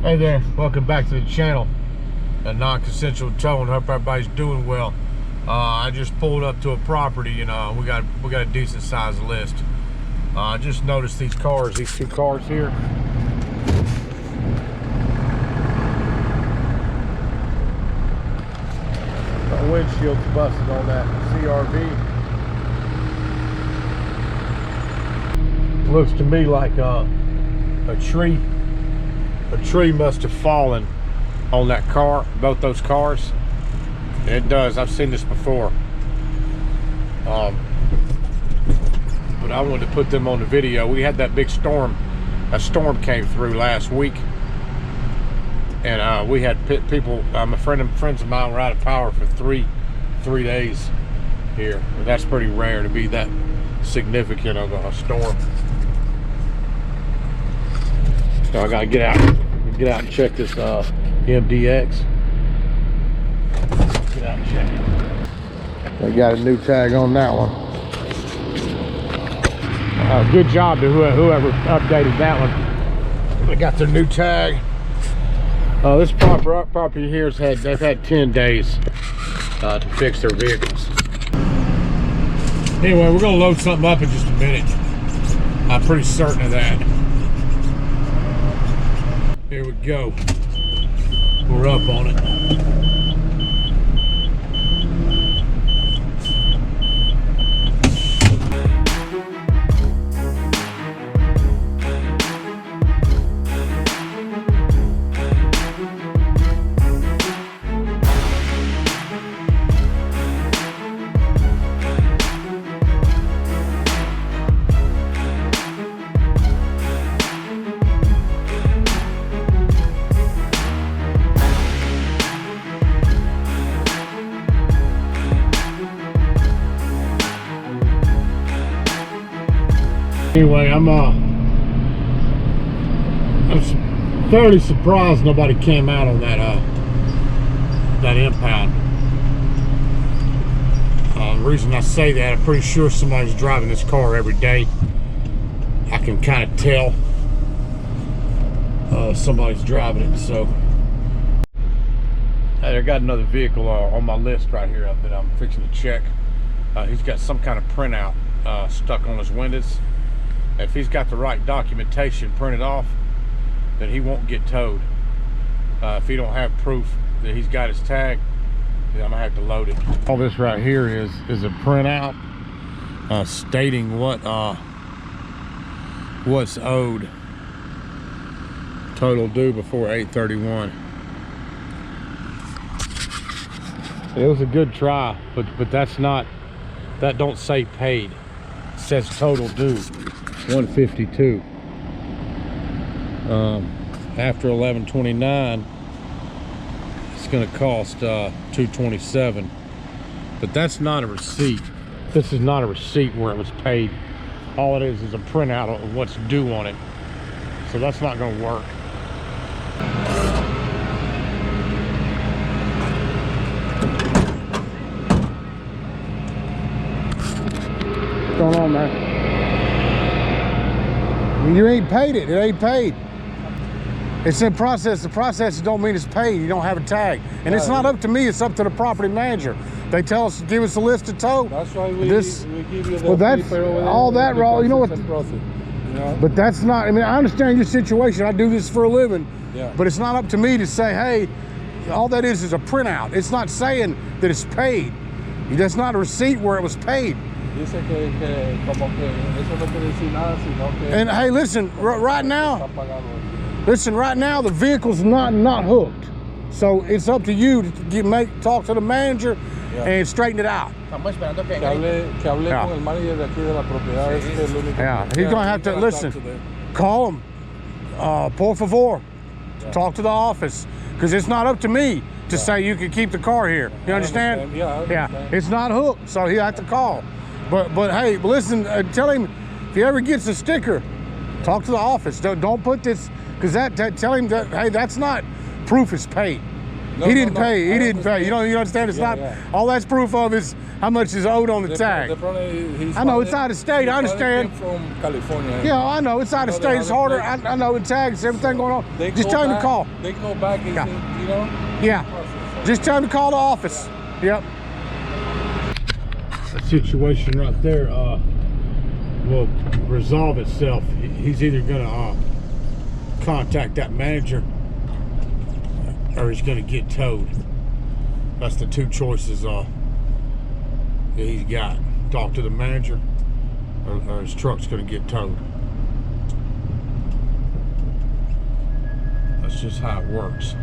Hey there, welcome back to the channel. A non-consensual towing. Hope everybody's doing well. I just pulled up to a property and we got a decent sized list. I just noticed these two cars here. The windshield's busted on that CRV. Looks to me like a tree must have fallen on that car, both those cars. It does. I've seen this before. But I wanted to put them on the video. We had that big storm. A storm came through last week, and we had people. Friends of mine were out of power for three days here. That's pretty rare to be that significant of a storm. So I gotta get out and check this MDX. Get out and check it. They got a new tag on that one. Good job to whoever updated that one. They got their new tag. This property here they've had 10 days to fix their vehicles. Anyway, we're gonna load something up in just a minute. I'm pretty certain of that. Here we go. We're up on it. Anyway, I'm fairly surprised nobody came out on that impound. The reason I say that, I'm pretty sure somebody's driving this car every day. I can kind of tell somebody's driving it. So, hey, I got another vehicle on my list right here that I'm fixing to check. He's got some kind of printout stuck on his windows. If he's got the right documentation printed off, then he won't get towed. If he don't have proof that he's got his tag, then I'm gonna have to load it. All this right here is a printout stating what's owed, total due before 8/31. It was a good try, but that don't say paid. It says total due. 152. After 11/29, it's going to cost 227. But that's not a receipt. This is not a receipt where it was paid. All it is a printout of what's due on it. So that's not going to work. What's going on, man? You ain't paid it. It ain't paid. It's in process. The process don't mean it's paid. You don't have a tag. And it's not up to me. It's up to the property manager. They tell us, give us a list to tow. That's why we give you the that's all that raw. You know what? But that's not, I mean, I understand your situation. I do this for a living. Yeah. But it's not up to me to say, hey, all that is a printout. It's not saying that it's paid. That's not a receipt where it was paid. And hey, listen, right now the vehicle's not hooked, so it's up to you to talk to the manager and straighten it out. Yeah, he's gonna have to listen. Call him, por favor. Talk to the office, because it's not up to me to say you can keep the car here. You understand? Yeah, it's not hooked, so he'll have to call. But hey, listen, tell him if he ever gets a sticker, talk to the office. Don't put this, because tell him that, hey, that's not proof it's paid. No, he didn't pay. He didn't pay. You understand? It's not. All that's proof of is how much is owed on the tag. I know it's out of state. I understand. From California. Yeah, I know it's out of state. It's harder. I know it tags everything going on. Just tell him to call. They call back. And you know. Yeah. Just tell him to call the office. Yep. That situation right there will resolve itself. He's either gonna contact that manager or he's gonna get towed. That's the two choices that he's got. Talk to the manager or his truck's gonna get towed. That's just how it works.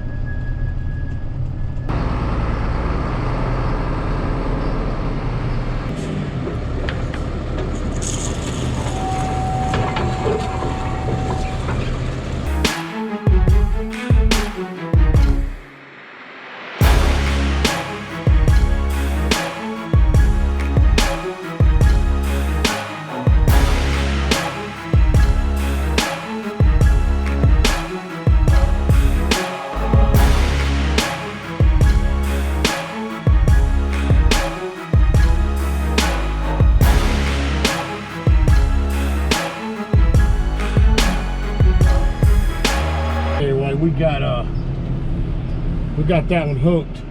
We got that one hooked.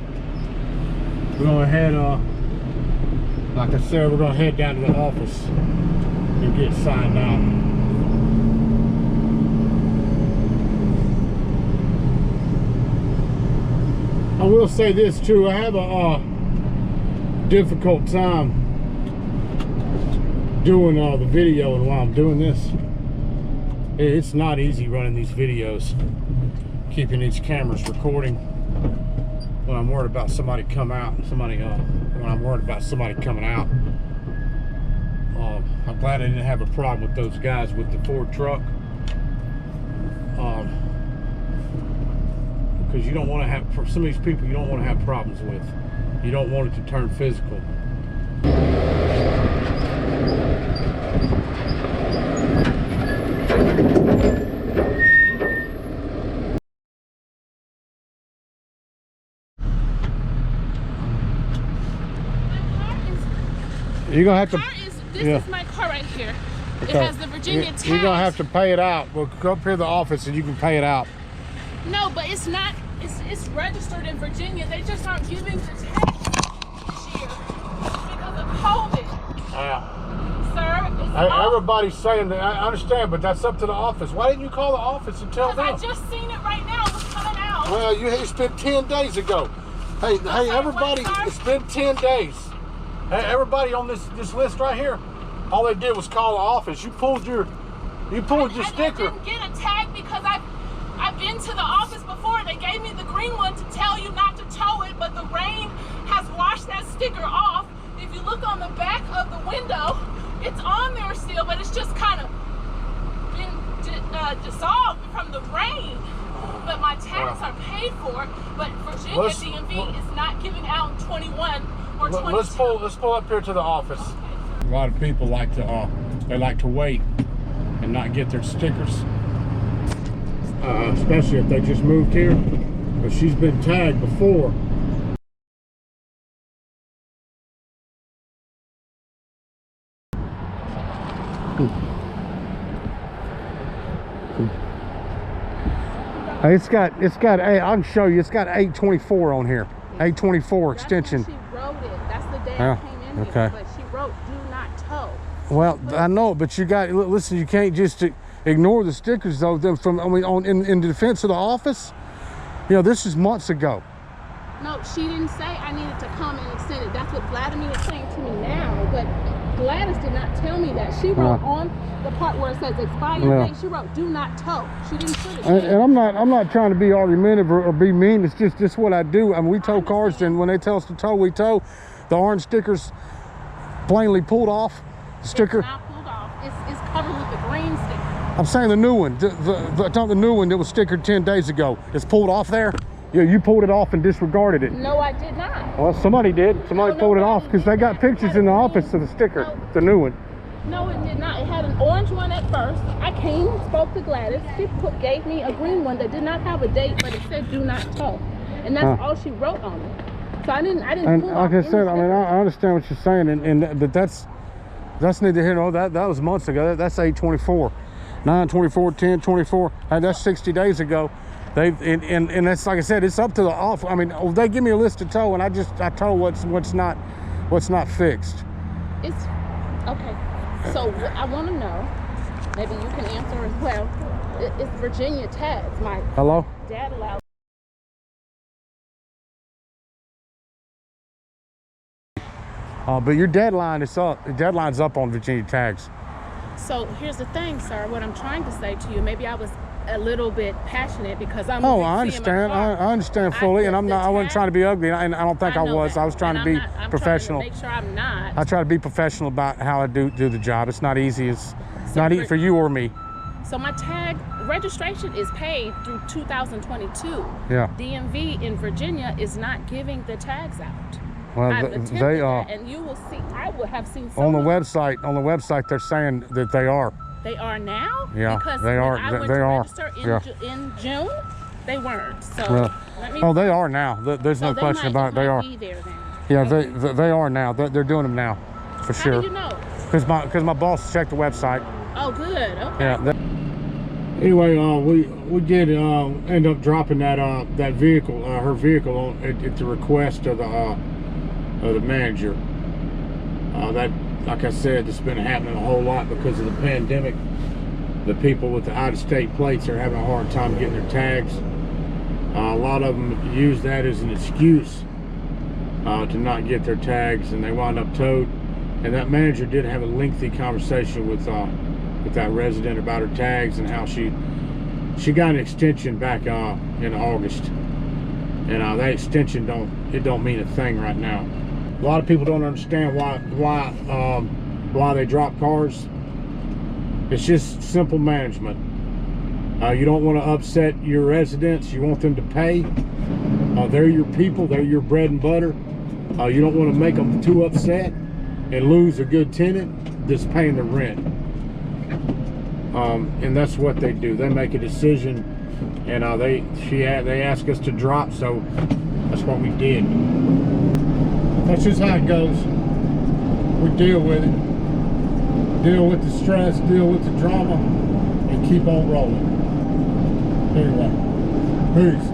We're gonna head like I said, we're gonna head down to the office and get signed out. I will say this too, I have a difficult time doing the video, and while I'm doing this, it's not easy running these videos, keeping these cameras recording when I'm worried about somebody come out and when I'm worried about somebody coming out. I'm glad I didn't have a problem with those guys with the Ford truck, because you don't want to have, for some of these people, you don't want to have problems with. You don't want it to turn physical. You're gonna have to. This is my car right here. Okay. It has the Virginia tag. You're gonna have to pay it out. We'll go up here to the office and you can pay it out. No, but it's not. It's registered in Virginia. They just aren't giving the tag this year because of COVID. Sir, everybody's saying that. I understand, but that's up to the office. Why didn't you call the office and tell them? I just seen it right now. It was coming out. Well, you spent 10 days ago. Hey, everybody, it's been 10 days. Hey, everybody on this list right here, all they did was call the office. You pulled your sticker. I didn't get a tag because I've been to the office before. They gave me the green one to tell you not to tow it, but the rain has washed that sticker off. If you look on the back of the window, it's on there still, but it's just kind of been dissolved from the rain. But my tags are paid for, but Virginia DMV is not giving out 21 or 22. Let's pull up here to the office. Okay. A lot of people like to wait and not get their stickers, especially if they just moved here. But she's been tagged before. It's got I can show you, it's got 824 on here. 824 extension. She wrote it. That's the day I came in here, but she wrote do not tow. Well, I know, but you got, listen, you can't just ignore the stickers though. Them from, in defense of the office, this is months ago. No, she didn't say I needed to come and extend it. That's what Vladimir is saying to me now, but Gladys did not tell me that. She wrote on the part where it says expired date, she wrote do not tow. She didn't put it. And I'm not trying to be argumentative or be mean. It's just what I do. I mean, we tow cars, and when they tell us to tow, we tow. The orange sticker's plainly pulled off. The sticker. It's not pulled off. It's covered with the green sticker. I'm saying the new one. The new one that was stickered 10 days ago. It's pulled off there. Yeah, you pulled it off and disregarded it. No, I did not. Well, somebody did. Somebody pulled it off because they got pictures in the office of the sticker, the new one. No, it did not. It had an orange one at first. I came, spoke to Gladys. She gave me a green one that did not have a date, but it said do not tow. and that's all she wrote on it. So I didn't And pull like off I said, I any mean, I stickers. understand what you're saying, but that's neither here nor there. That was months ago. That's 8/24, 9/24, 10/24. And that's 60 days ago. And that's, like I said, it's up to the off. I mean, they give me a list to tow, and I tow what's not fixed. It's okay. So I want to know. Maybe you can answer as well. It's Virginia tags. My Hello? dad allowed. But your deadline is up. The deadline's up on Virginia tags. So here's the thing, sir. What I'm trying to say to you, maybe I was a little bit passionate because I'm. Oh, I understand. I understand fully, and I wasn't trying to be ugly, and I don't think I was. That. I was trying to be professional. Trying to make sure I'm not. I try to be professional about how I do the job. It's not easy. It's not easy for you or me. So my tag registration is paid through 2022. Yeah. DMV in Virginia is not giving the tags out. Well, they are. And you will see. I would have seen on the website. On the website, they're saying that they are. They are now? Yeah, because they are. I went they to are. register in Yeah. June, they weren't. So let me. Oh, they are now. There's no question about it. They are. Be there then. Yeah, Okay. they are now. They're doing them now, for sure. How do you know? Because my boss checked the website. Oh, good. Okay. Yeah. Anyway, we did end up dropping that vehicle, her vehicle, at the request of the manager. That, like I said, it's been happening a whole lot because of the pandemic. The people with the out-of-state plates are having a hard time getting their tags. A lot of them use that as an excuse to not get their tags, and they wind up towed. And that manager did have a lengthy conversation with that resident about her tags and how she got an extension back in August, and that extension don't mean a thing right now. A lot of people don't understand why they drop cars. It's just simple management. You don't want to upset your residents. You want them to pay. They're your people. They're your bread and butter. You don't want to make them too upset and lose a good tenant that's paying the rent. And that's what they do. They make a decision, and they ask us to drop, so that's what we did. That's just how it goes. We deal with it. Deal with the stress, deal with the drama, and keep on rolling. Anyway, peace.